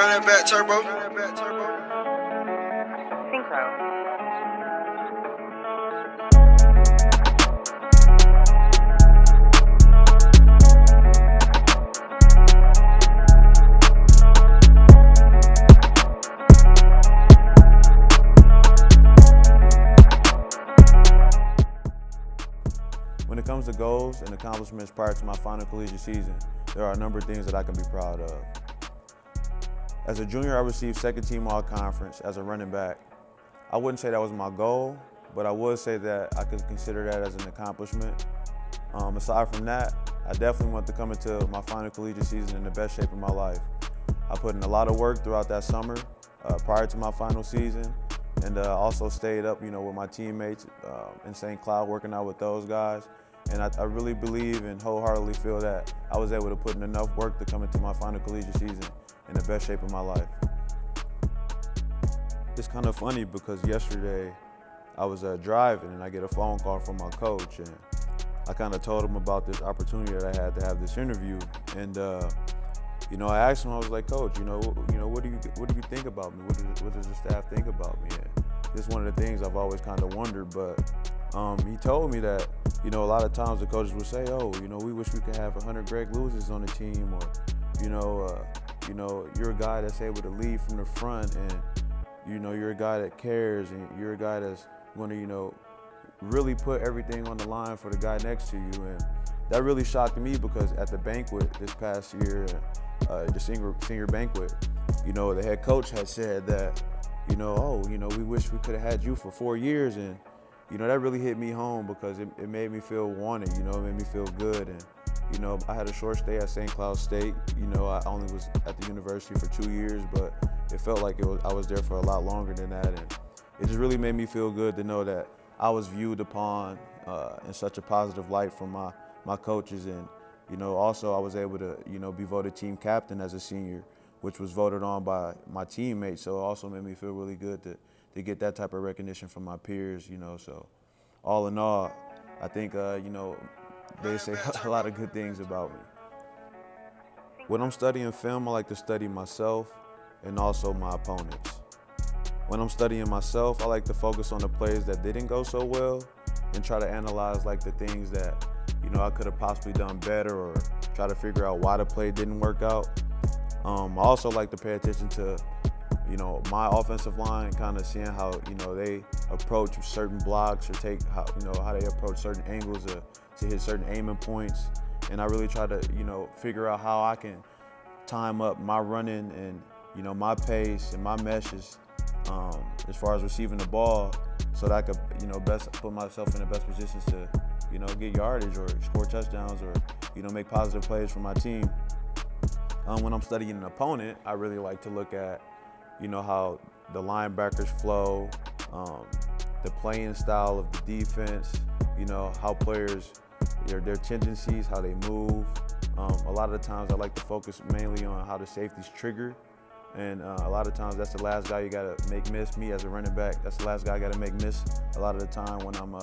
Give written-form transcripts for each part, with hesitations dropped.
Run that back, turbo. Synchro. When it comes to goals and accomplishments prior to my final collegiate season, there are a number of things that I can be proud of. As a junior, I received second team all-conference as a running back. I wouldn't say that was my goal, but I would say that I could consider that as an accomplishment. Aside from that, I definitely want to come into my final collegiate season in the best shape of my life. I put in a lot of work throughout that summer prior to my final season, and also stayed up, with my teammates in St. Cloud, working out with those guys. And I really believe and wholeheartedly feel that I was able to put in enough work to come into my final collegiate season in the best shape of my life. It's kind of funny because yesterday I was driving and I get a phone call from my coach, and I kind of told him about this opportunity that I had to have this interview. And I asked him, I was like, Coach, what do you think about me? What does the staff think about me? And this is one of the things I've always kind of wondered, but he told me that, a lot of times the coaches would say, we wish we could have 100 Greg Lewis's on the team, or, you're a guy that's able to lead from the front, and, you're a guy that cares, and you're a guy that's going to, really put everything on the line for the guy next to you. And that really shocked me because at the banquet this past year, the senior banquet, the head coach had said that, we wish we could have had you for 4 years. And, that really hit me home because it made me feel wanted, it made me feel good. And, I had a short stay at St. Cloud State. I only was at the university for 2 years, but it felt like I was there for a lot longer than that. And it just really made me feel good to know that I was viewed upon in such a positive light from my coaches. And, also I was able to, be voted team captain as a senior, which was voted on by my teammates. So it also made me feel really good to get that type of recognition from my peers, So all in all, I think, they say a lot of good things about me. When I'm studying film, I like to study myself and also my opponents. When I'm studying myself, I like to focus on the plays that didn't go so well and try to analyze the things that, I could have possibly done better, or try to figure out why the play didn't work out. I also like to pay attention to, my offensive line, kind of seeing how, they approach certain blocks, or how they approach certain angles to hit certain aiming points. And I really try to, figure out how I can time up my running and, my pace and my meshes as far as receiving the ball, so that I could, best put myself in the best positions to, get yardage or score touchdowns, or, make positive plays for my team. When I'm studying an opponent, I really like to look at, how the linebackers flow, the playing style of the defense, how players, their tendencies, how they move. A lot of the times I like to focus mainly on how the safeties trigger. And a lot of times that's the last guy you gotta make miss. Me as a running back, that's the last guy I gotta make miss a lot of the time when I'm,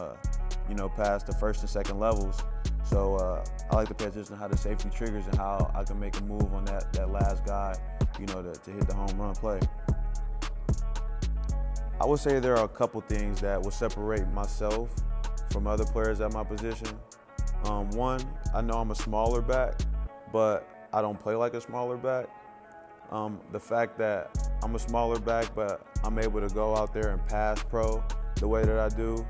past the first and second levels. So I like to pay attention to how the safety triggers and how I can make a move on that last guy, to hit the home run play. I would say there are a couple things that will separate myself from other players at my position. One, I know I'm a smaller back, but I don't play like a smaller back. The fact that I'm a smaller back, but I'm able to go out there and pass pro the way that I do,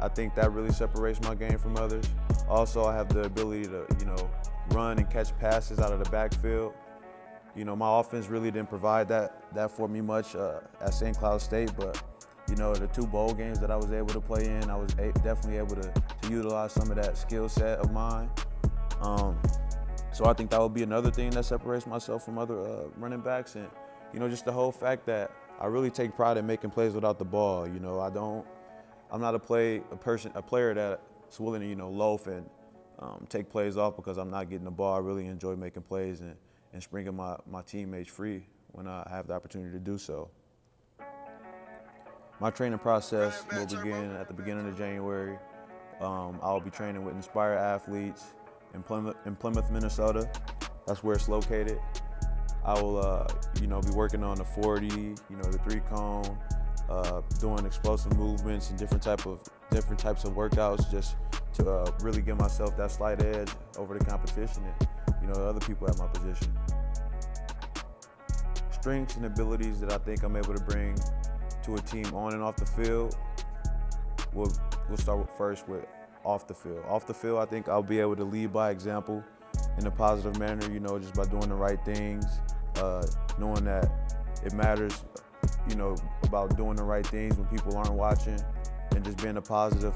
I think that really separates my game from others. Also, I have the ability to, run and catch passes out of the backfield. My offense really didn't provide that for me much at St. Cloud State, but, the 2 bowl games that I was able to play in, I was definitely able to utilize some of that skill set of mine. So I think that would be another thing that separates myself from other running backs. And, just the whole fact that I really take pride in making plays without the ball. I'm not a player that's willing to, loaf and take plays off because I'm not getting the ball. I really enjoy making plays and springing my teammates free when I have the opportunity to do so. My training process will begin at the beginning of January. I'll be training with Inspire Athletes in Plymouth, Minnesota. That's where it's located. I will, be working on the 40, the 3-cone, doing explosive movements and different types of workouts just to really give myself that slight edge over the competition and, the other people at my position. Strengths and abilities that I think I'm able to bring to a team on and off the field, we'll start first with off the field. Off the field, I think I'll be able to lead by example in a positive manner, just by doing the right things, knowing that it matters, about doing the right things when people aren't watching, and just being a positive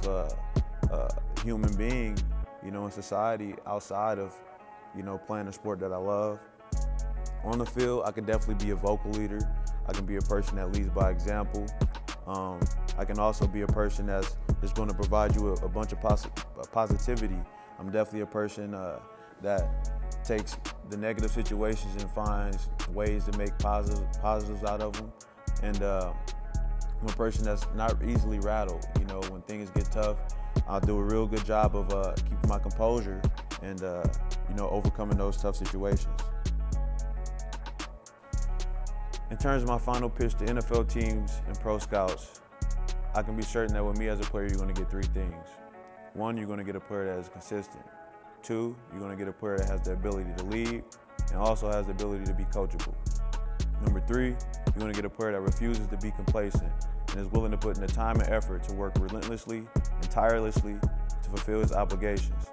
human being, in society outside of, playing a sport that I love. On the field, I can definitely be a vocal leader. I can be a person that leads by example. I can also be a person that's going to provide you a bunch of positivity. I'm definitely a person that takes the negative situations and finds ways to make positives out of them. And I'm a person that's not easily rattled. When things get tough, I'll do a real good job of keeping my composure and overcoming those tough situations. In terms of my final pitch to NFL teams and pro scouts, I can be certain that with me as a player, you're going to get 3 things. 1, you're going to get a player that is consistent. 2, you're going to get a player that has the ability to lead and also has the ability to be coachable. Number 3, you're going to get a player that refuses to be complacent and is willing to put in the time and effort to work relentlessly and tirelessly to fulfill his obligations.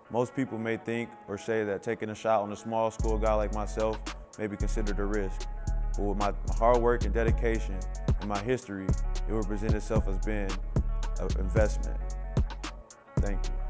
Most people may think or say that taking a shot on a small school guy like myself may be considered a risk, but with my hard work and dedication and my history, it will present itself as being an investment. Thank you.